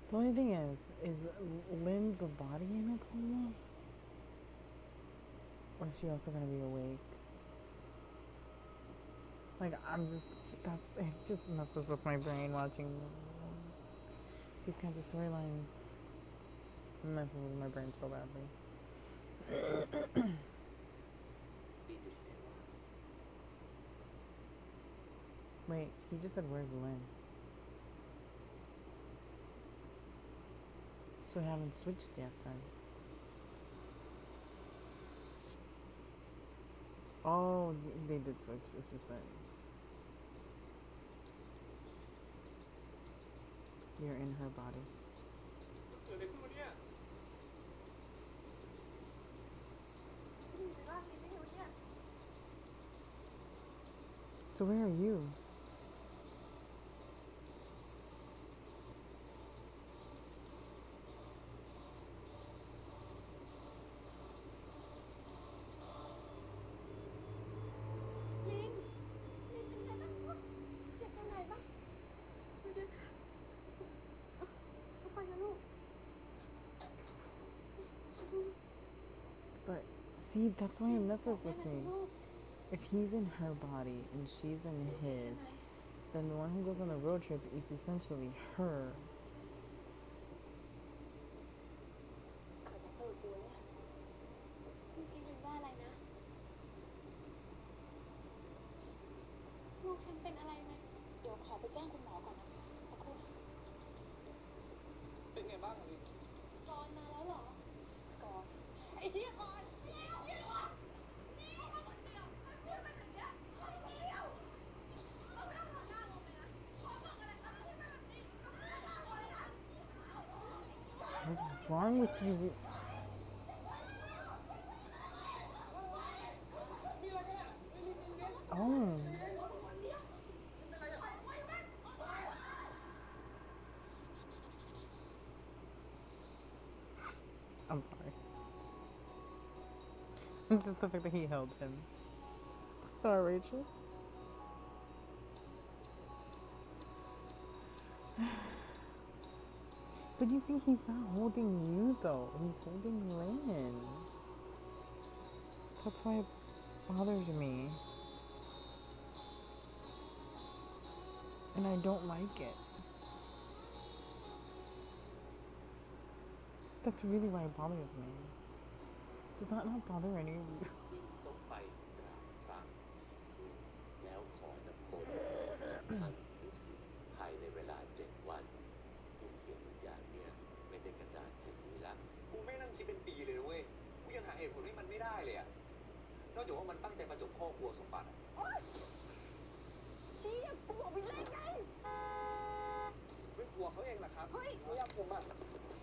The only thing is Lynn's body in a coma? Or is she also gonna be awake? Like, it just messes with my brain watching these kinds of storylines. It messes with my brain so badly. ลินอยู่ที่ไหนวะ Wait, he just said, where's Lynn? So we haven't switched yet then. Oh, they did switch. It's just that you're in her body. เกิดอะไรขึ้นวะเนี่ย อยู่ในร่างนี้ไม่รู้เนี่ย So where are you? ลินเป็นไงบ้างจ๊ะเจ็บตรงไหนบ้างช่วยด้วยค่ะเอาไปนะลูก But see, that's why it messes with me. If he's in her body and she's in his, then the one who goes on the road trip is essentially her. เขาจะเปิดกูเนี่ยเมื่อกี้ลินว่าอะไรนะลูกฉันเป็นอะไรไหมเดี๋ยวขอไปแจ้งคุณหมอก่อนนะคะสักครู่นะคะ เป็นไงบ้างอะลิน กรณ์มาแล้วเหรอ กรณ์ไอ้เชี่ยกรณ์เร็วเร็วนี่มาคนเดียวมันพูดมาอย่างเงี้ยเอาคนเดียวเอาไม่ต้องหัวหน้าลงเลยนะขอบอกอะไรก็ไม่ได้แบบนี้ก็ไม่ได้ลงเลยนะ What's wrong with you? Oh. I'm sorry. Just the fact that he held him. So outrageous. But you see, he's not holding you though. He's holding Lynn. That's why it bothers me. And I don't like it. That's really why it bothers me. Does that not bother any of you? ต้องไปกราบพระแล้วขอน้ำมนต์ท่านฤาษีภายในเวลา7 วันทุกเขียนทุกอย่างเนี่ยไม่ได้กระดาษแผ่นนี้ละ กูไม่นั่งคิดเป็นปีเลยนะเว้ย กูยังหาเหตุผลให้มันไม่ได้เลยอะนอกจากว่ามันตั้งใจมาจบข้อครัวสมบัติอะ เชี่ยกูบอกไปเล่นไง เป็นผัวเขาเองแหละครับเฮ้ยไม่อยากผมอะ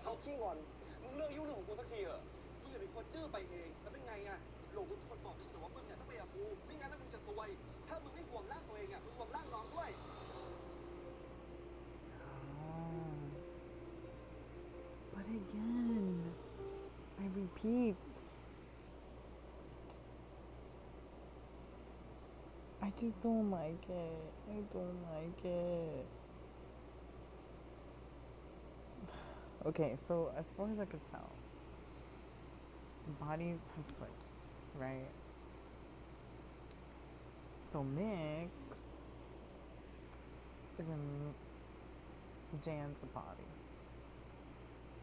เขาขี้งอน มึงเลิกยุ่งเรื่องของกูสักทีเถอะมึงอย่าเป็นคนดื้อไปเอง แล้วเป็นไงอะหลงเป็นคนบอกฉันว่ามึงเนี่ยต้องไปกับกู ไม่งั้นถ้ามึงจะซวย ถ้ามึงไม่ห่วงร่างตัวเองอะมึงห่วงร่างน้องด้วย But again, I repeat, I just don't like it. I don't like it. Okay, so as far as I could tell, bodies have switched, right? So Mix is in Jan's body,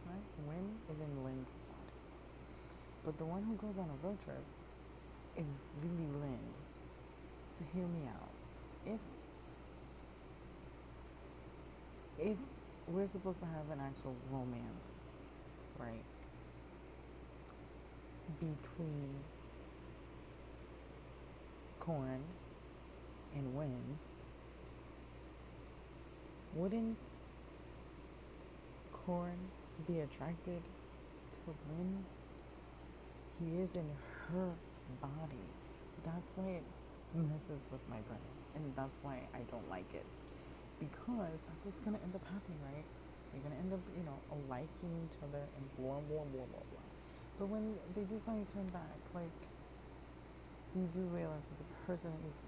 right? Win is in Lynn's body. But the one who goes on a road trip is really Lynn. So hear me out. If we're supposed to have an actual romance, right, between Corn and Win, wouldn't Corn be attracted to Lynn? He is in her body. That's why it messes with my brain, and that's why I don't like it, because that's what's gonna end up happening, right? You're gonna end up, liking each other and blah blah blah blah blah. But when they do finally turn back, like, you do realize that the person that you've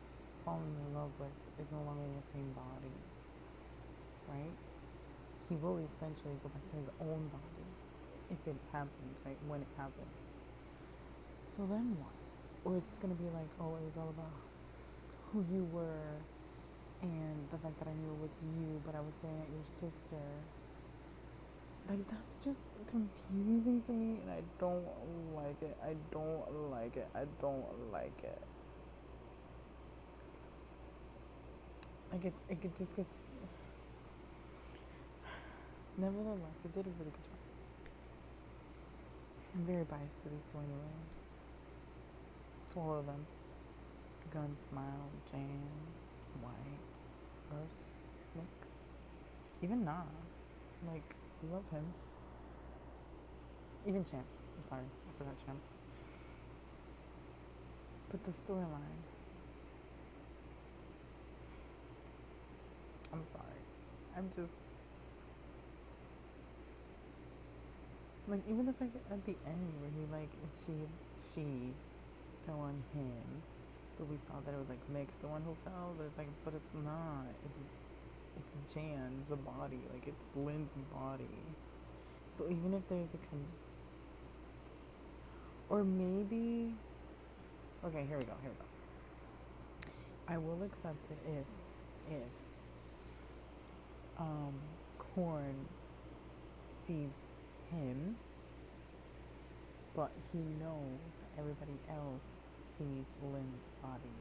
fallen in love with is no longer in the same body, right? He will essentially go back to his own body if it happens, right? When it happens. So then what? Or is this gonna be like, oh, it was all about who you were and the fact that I knew it was you, but I was staring at your sister? Like, that's just confusing to me, and I don't like it. I don't like it. I don't like it. Like it just gets. Nevertheless, it did a really good job. I'm very biased to these two anyway. To all of them. Gun, Smile, Jan, White, Earth, Mix. Even Nah. Like, love him. Even Champ. I'm sorry, I forgot Champ. But the storyline. I'm sorry. I'm just. Like, even the fact that at the end where he, like, she fell on him, but we saw that it was, like, Mix, the one who fell, but it's like, but it's not. It's Jan's, the body. Like, it's Lynn's body. So even if there's a or maybe, okay, here we go. I will accept it if Korn sees him, but he knows that everybody else sees Lynn's body.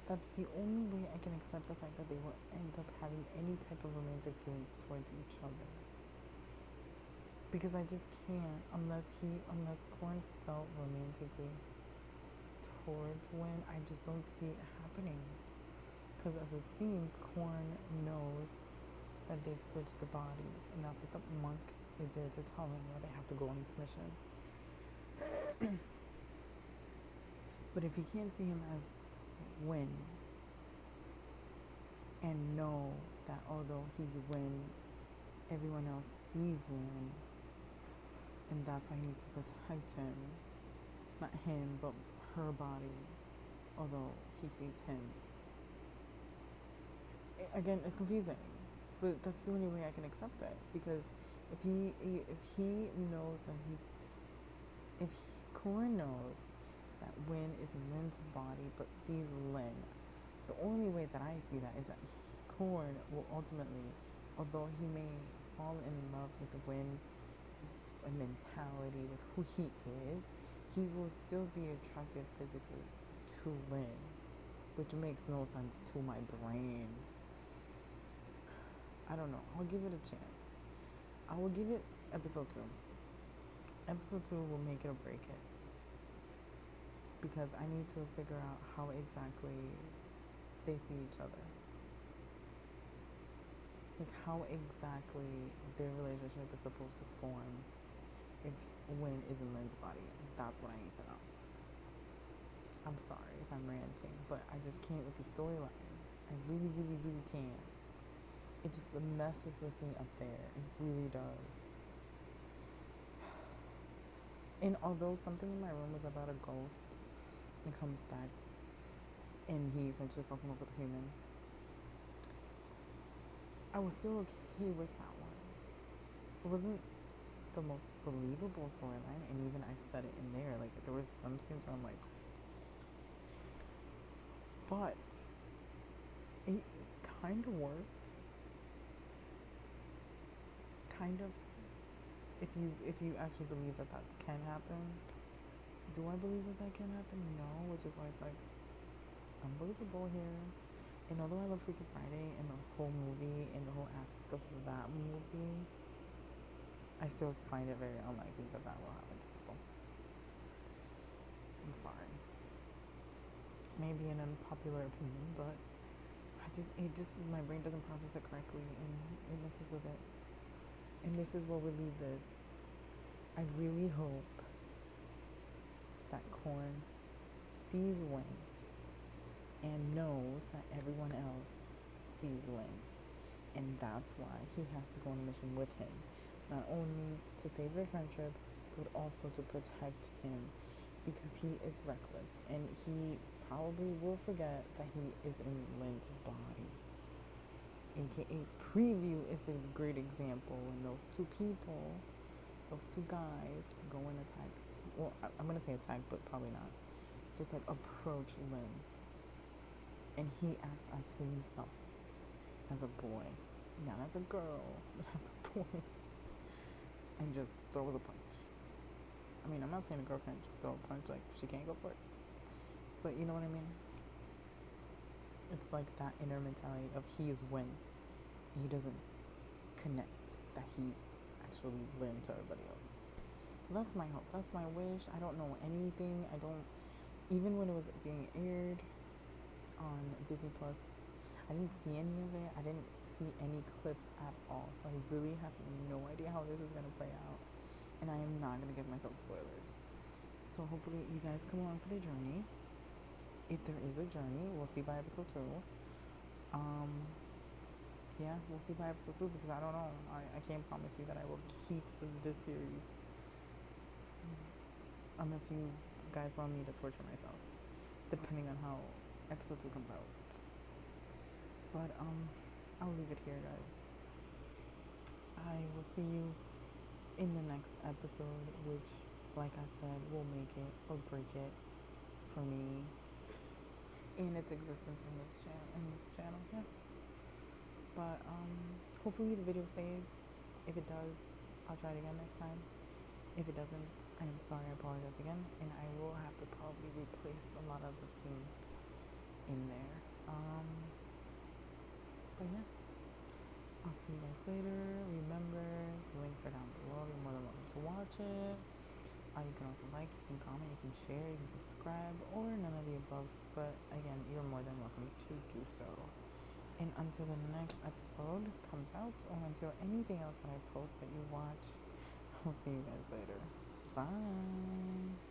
That's the only way I can accept the fact that they will end up having any type of romantic feelings towards each other. Because I just can't unless Korn felt romantically towards Wynn. I just don't see it happening. Because as it seems, Korn knows that they've switched the bodies, and that's what the monk is there to tell him, that they have to go on this mission. But if he can't see him as Wynn and know that although he's Wynn, everyone else sees Lynn, and that's why he needs to protect him, not him, but her body, although he sees him. Again, it's confusing, but that's the only way I can accept it, because if he knows that if Korn knows that Wynn is in Lynn's body but sees Lynn, the only way that I see that is that Korn will ultimately, although he may fall in love with Wynn's mentality, with who he is, he will still be attracted physically to Lynn, which makes no sense to my brain. I don't know. I'll give it a chance. I will give it episode 2. Episode 2 will make it or break it. Because I need to figure out how exactly they see each other. Like, how exactly their relationship is supposed to form if Wynn is in Lynn's body. That's what I need to know. I'm sorry if I'm ranting, but I just can't with these storylines. I really, really, really can't. It just messes with me up there. It really does. And although something in my room was about a ghost and comes back and he essentially falls in love with a human, I was still okay with that one. It wasn't the most believable storyline, and even I've said it in there. Like, there were some scenes where I'm like, but it kind of worked. Kind of, if you actually believe that can happen. Do I believe that can happen? No, which is why it's like unbelievable here. And although I love Freaky Friday and the whole movie and the whole aspect of that movie, I still find it very unlikely that will happen to people. I'm sorry. Maybe an unpopular opinion, but my brain doesn't process it correctly, and it messes with it. And this is where we leave this. I really hope that Korn sees Wynn and knows that everyone else sees Lynn. And that's why he has to go on a mission with him. Not only to save their friendship, but also to protect him, because he is reckless. And he probably will forget that he is in Lynn's body. AKA Preview is a great example when those two guys go and attack. Well, I'm going to say attack, but probably not. Just like approach Lynn. And he acts as himself, as a boy. Not as a girl, but as a boy. And just throws a punch. I mean, I'm not saying a girl can't just throw a punch, like she can't go for it. But you know what I mean? It's like that inner mentality of he's win. He doesn't connect that he's actually win to everybody else. That's my hope. That's my wish. I don't know anything. I don't, even when it was being aired on Disney Plus, I didn't see any of it. I didn't see any clips at all. So I really have no idea how this is going to play out. And I am not going to give myself spoilers. So hopefully you guys come along for the journey. If there is a journey, we'll see by episode 2. Yeah, we'll see by episode 2 because I don't know. I can't promise you that I will keep this series unless you guys want me to torture myself, depending on how episode 2 comes out. But I'll leave it here, guys. I will see you in the next episode, which, like I said, will make it or break it for me and its existence in this channel. Yeah. But hopefully the video stays. If it does, I'll try it again next time. If it doesn't, I am sorry. I apologize again, and I will have to probably replace a lot of the scenes in there. But yeah, I'll see you guys later. Remember, the links are down below. You're more than welcome to watch it. You can also like, you can comment, you can share, you can subscribe, or none of the above. But again, you're more than welcome to do so. And until the next episode comes out, or until anything else that I post that you watch, I'll see you guys later. Bye.